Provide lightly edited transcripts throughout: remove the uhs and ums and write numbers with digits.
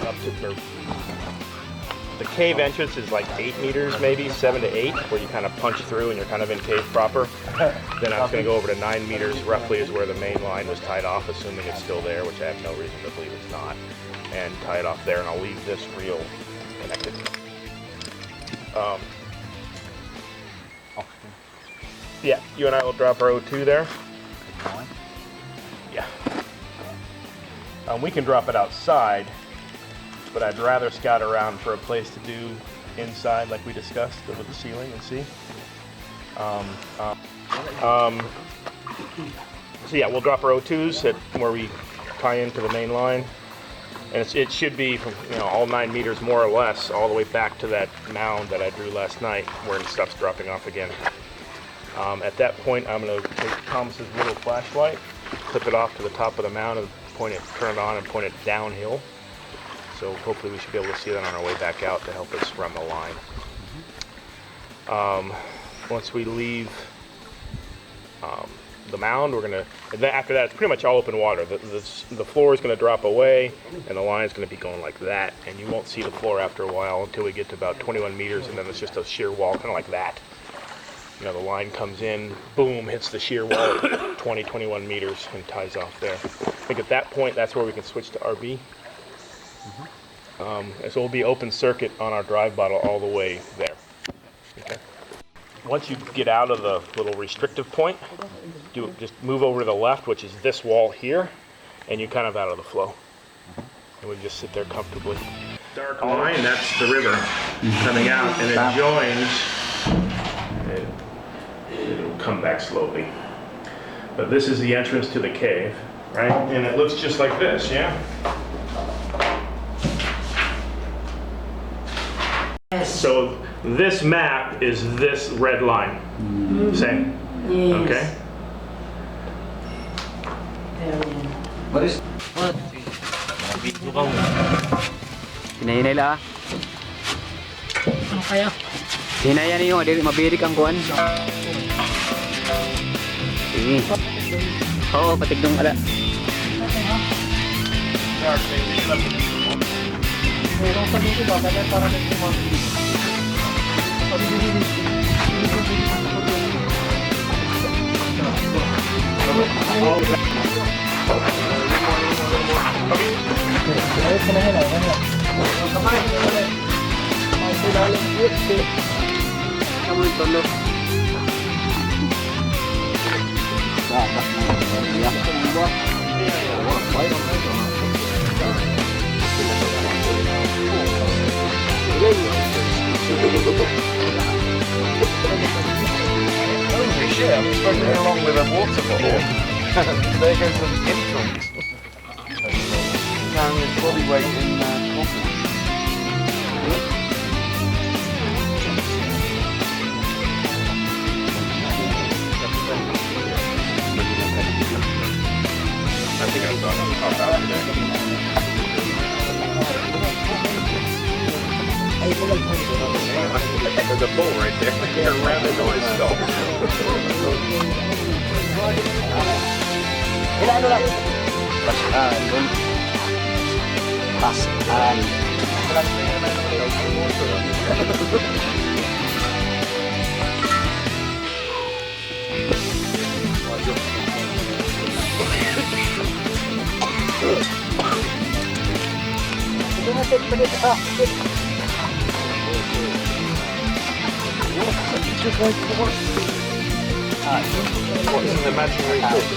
Up to the cave entrance is like 8 meters, maybe 7 to 8, where you kind of punch through and you're kind of in cave proper. Then I was going to go over to 9 meters, roughly is where the main line was tied off, assuming it's still there, which I have no reason to believe it's not, and tie it off there, and I'll leave this reel connected. Yeah, you and I will drop our O2 there. Yeah. We can drop it outside, but I'd rather scout around for a place to do inside, like we discussed, with the ceiling and see. So yeah, we'll drop our O2s at where we tie into the main line, and it should be from all 9 meters more or less, all the way back to that mound that I drew last night, where stuff's dropping off again. At that point, I'm going to take Thomas's little flashlight, clip it off to the top of the mound, and turn it on and point it downhill. So hopefully we should be able to see that on our way back out to help us run the line. Once we leave the mound, after that it's pretty much all open water. The floor is going to drop away and the line is going to be going like that, and you won't see the floor after a while until we get to about 21 meters, and then it's just a sheer wall, kind of like that. The line comes in, boom, hits the sheer wall at 20, 21 meters and ties off there. I think at that point, that's where we can switch to RB. And so we'll be open circuit on our drive bottle all the way there. Okay. Once you get out of the little restrictive point, just move over to the left, which is this wall here, and you're kind of out of the flow. And we just sit there comfortably. Dark line, that's the river coming out, and it joins. It'll come back slowly. But this is the entrance to the cave, right? And it looks just like this, yeah? Yes. So this map is this red line. Same? Yes. Okay? What is what? Hinahinay la. Ano kaya? Hinayan niyo, dili mabirik ang kuan. Sige. Oo, patigdong ala. Meron sa dito ba? Kaya para dito mo. Holy shit, I'm struggling along with a waterfall. There goes the entrance. Carrying his body weight in coffee. I think I've got to pop out today. There's a bull right there. You're around the noise stop. What's an imaginary fish?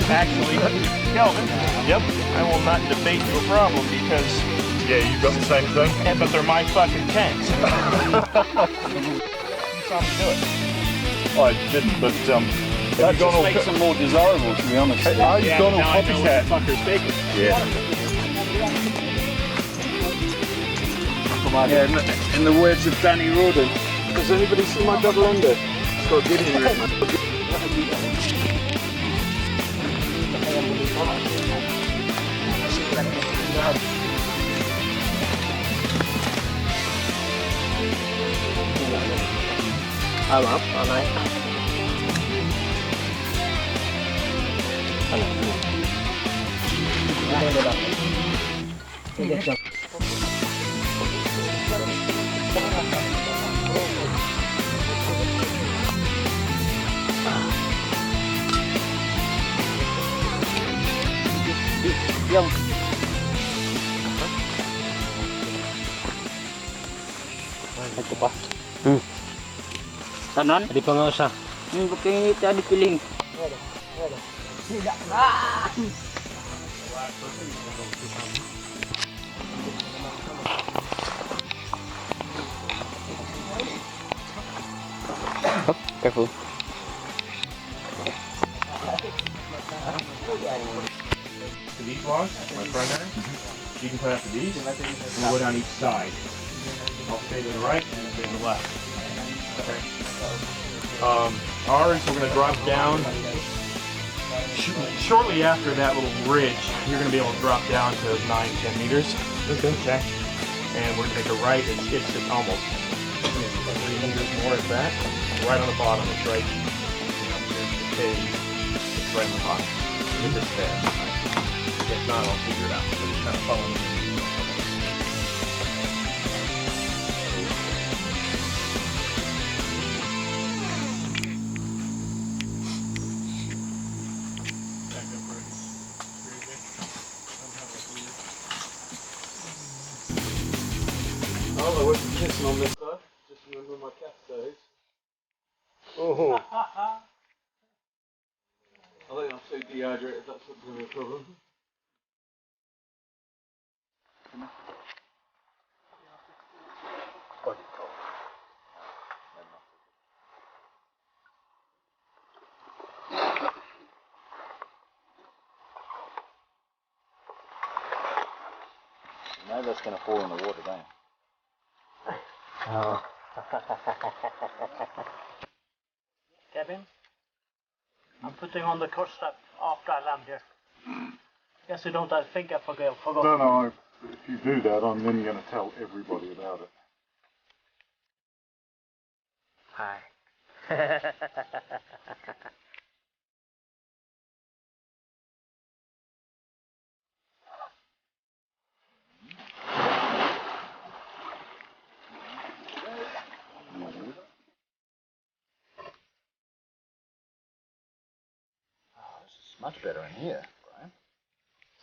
Actually, Kelvin, yep, I will not debate your problem because you've got the same thing. Yeah, but they're my fucking tanks. You saw me do it. I didn't, but That just makes them more desirable, to be honest. you've gone all copycat. Yeah. Yeah, in the words of Danny Rawdon, does anybody see my double ender? It's got a good in it. Maaf, alright. Yung ito pa. Tanan? Hindi pa nga usa. Bakit tadi piling? Oh, careful. To these logs, my primary. You can put after these, and we'll go down each side. I'll stay to the right and stay to the left. Okay. Ours, we're going to drop down. Shortly after that little ridge, you're going to be able to drop down to 9-10 meters. Okay. And we're going to take a right. It's just almost 3 meters more at that. Right on the bottom. It's right. There's the cave. It's right on the bottom. If it's there. If not, I'll figure it out. So just kind of follow me. Oh, I wasn't kissing on this stuff. Just remember my cat days. Oh. I think I'm so dehydrated, that's what's going to be a problem. Now that's going to fall in the water down. Oh. Kevin, I'm putting on the course strap after I land here. Yes, you don't. I think I forgot. No, if you do that, I'm then going to tell everybody about it. Hi. It's much better in here, Brian.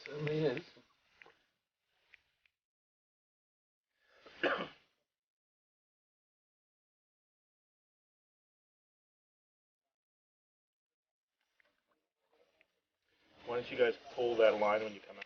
Certainly is. Why don't you guys pull that line when you come out?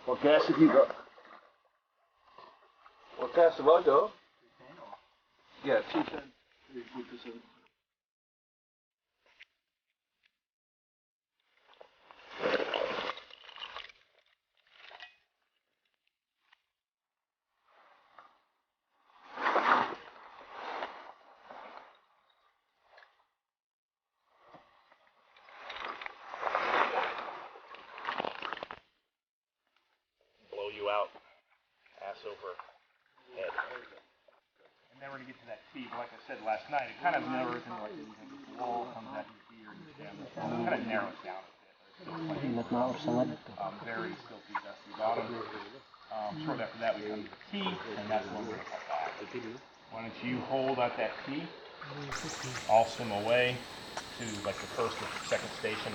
What gas have you got? What gas have I got? Yeah, 210. 3%. Blow you out, ass over head. And then we're going to get to that T, but like I said last night, it kind of narrows in like this wall comes out here and you stand there. It kind of narrows down a bit. Very silty, dusty bottom. Shortly after that we come to the T, and that's when we're going to cut back. Why don't you hold at that T? I'll swim away to like the first or second station.